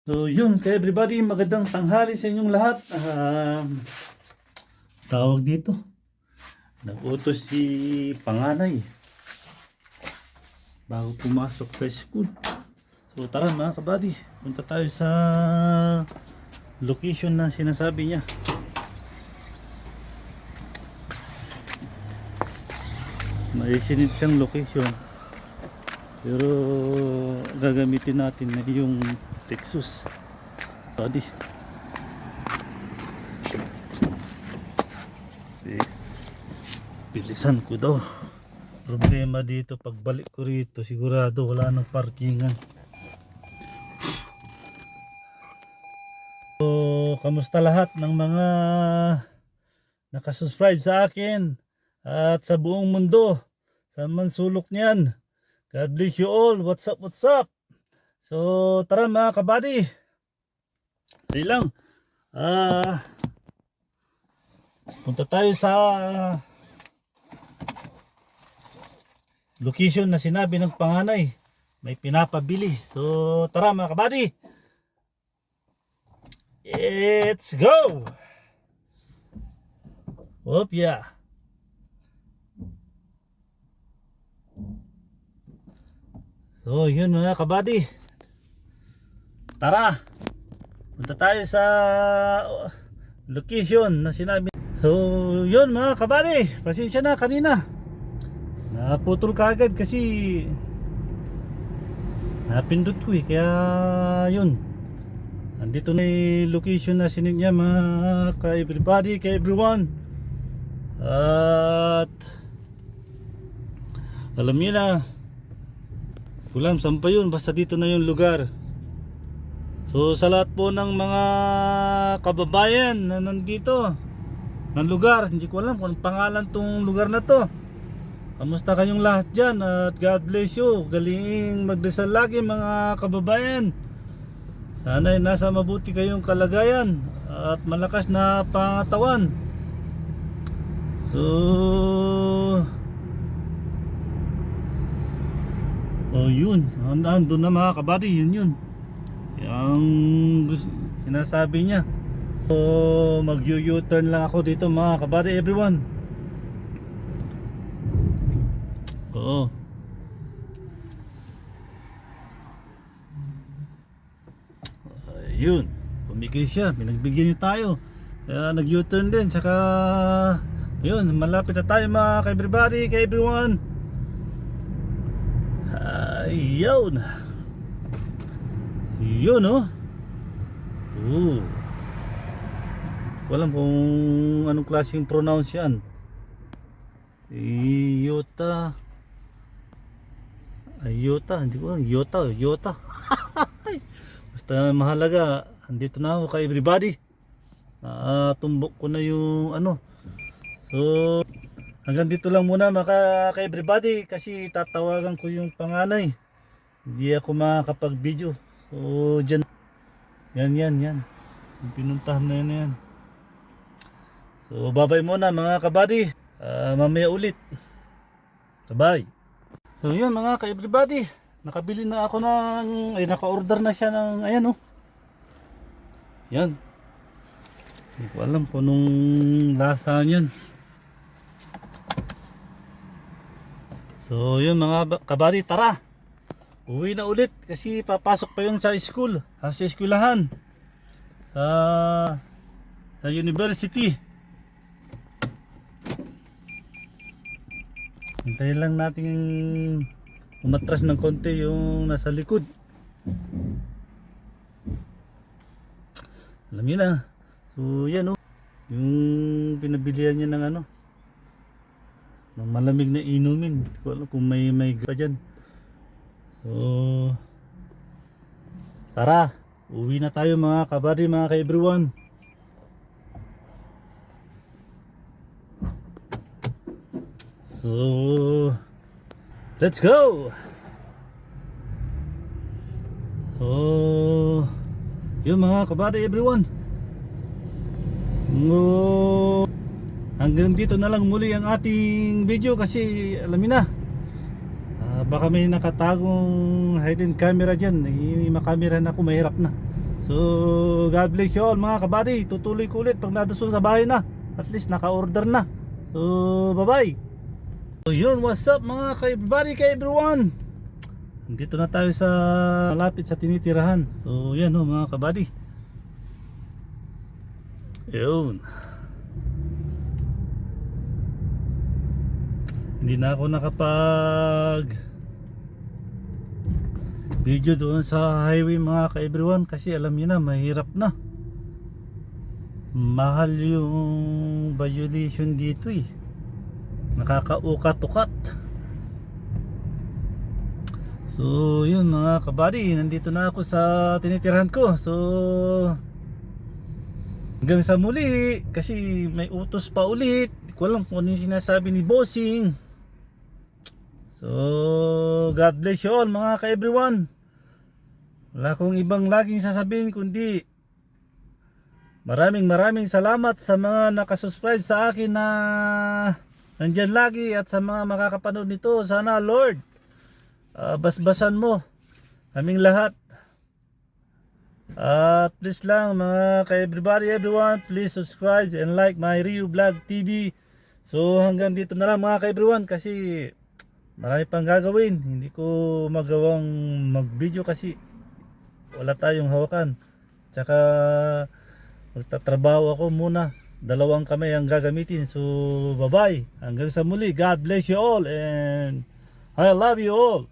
So yun, kay everybody, magandang tanghali sa inyong lahat. Tawag dito, nag-utos si panganay bago pumasok sa school. So tara mga kabady, punta tayo sa location na sinasabi niya. Maisinit siyang location, pero gagamitin natin na yung Lexus. Tadi. Bilisan ko daw. Problema dito, pagbalik ko rito, sigurado wala nang parkingan. So, kamusta lahat ng mga nakasubscribe sa akin at sa buong mundo, sa man sulok niyan. God bless you all. What's up, what's up? So tara mga kabady, dali lang, punta tayo sa location na sinabi ng panganay, may pinapabili. So tara mga kabady, let's go. Op yeah. So yun mga kabady, tara, punta tayo sa location na sinabi. So yun mga kabady, pasensya na kanina, naputol kagad kasi napindot ko kaya yun, andito na yung location na sinigyan niya mga ka-everybody, ka-everyone. At alam niyo na, kulam saan pa yun, basta dito na yung lugar. So sa lahat po ng mga kababayan na nandito ng lugar, hindi ko alam kung pangalan tong lugar na to. Kamusta kayong lahat dyan at God bless you. Galing magdasal lagi mga kababayan. Sana'y nasa mabuti kayong kalagayan at malakas na pangatawan. So yun, andun na mga kabady, yun yung sinasabi niya. So mag-U-turn lang ako dito mga kabady, everyone. Oo, yun, pumigil siya, pinagbigyan niya tayo, kaya nag-U-turn din. Saka yun, malapit na tayo mga ka-everybody, ka-everyone. Ayun. Yun oh. Hindi ko alam kung anong klaseng pronounce yan. Iota. Ayota, hindi ko alam. Yota. Basta mahalaga, andito na ako kay everybody. Natumbok ko na yung ano. So hanggang dito lang muna mga ka-everybody, kasi tatawagan ko yung panganay. Hindi ako makakapag-video. So dyan, yan yung pinuntahan na yan. So bye-bye muna mga kabady, mamaya ulit. Bye. So yun mga ka-everybody, nakabili na ako ng, naka-order na siya ng, ayan oh. Yan, hindi ko alam kung anong lasa niyan. So yun mga kabady, tara, uwi na ulit kasi papasok pa yun sa school, sa eskwelahan, sa university. Hintayin lang natin umatras ng konti yung nasa likod. Alam niyo na. So yan oh, yung pinabilihan niya ng ano, ng malamig na inumin. Hindi ko alam kung may pa dyan. So tara, uwi na tayo mga kabady, mga ka-everyone. So let's go. So yun mga kabady, everyone. So hanggang dito na lang muli ang ating video, kasi alam niyo na, baka may nakatagong hidden camera dyan, makamera na ako, mahirap na. So God bless you all mga kabady. Tutuloy ko ulit pag nadusol sa bahay na. At least naka-order na. So bye bye. So yun, what's up mga ka-everybody, ka-everyone. Dito na tayo sa malapit sa tinitirahan. So yan mga kabady. Yun. Hindi na ako nakapag video doon sa highway mga ka-everyone kasi alam niyo na mahirap na. Mahal yung violation dito eh. Nakakaukat-ukat. So yun mga kabady, nandito na ako sa tinitirahan ko. So hanggang sa muli kasi may utos pa ulit. Di ko alam kung ano yung sinasabi ni Bossing. So God bless you all mga ka-everyone. Wala akong ibang laging sasabihin kundi maraming salamat sa mga nakasubscribe sa akin na nandyan lagi at sa mga makakapanood nito. Sana Lord basbasan mo kaming lahat. Please lang mga ka-everybody, everyone, please subscribe and like my Rio Vlog TV. So hanggang dito na lang mga ka-everyone kasi marami pang gagawin. Hindi ko magawang mag-video kasi wala tayong hawakan. Tsaka magtatrabaho ako muna. Dalawang kamay ang gagamitin. So bye bye. Hanggang sa muli. God bless you all and I love you all.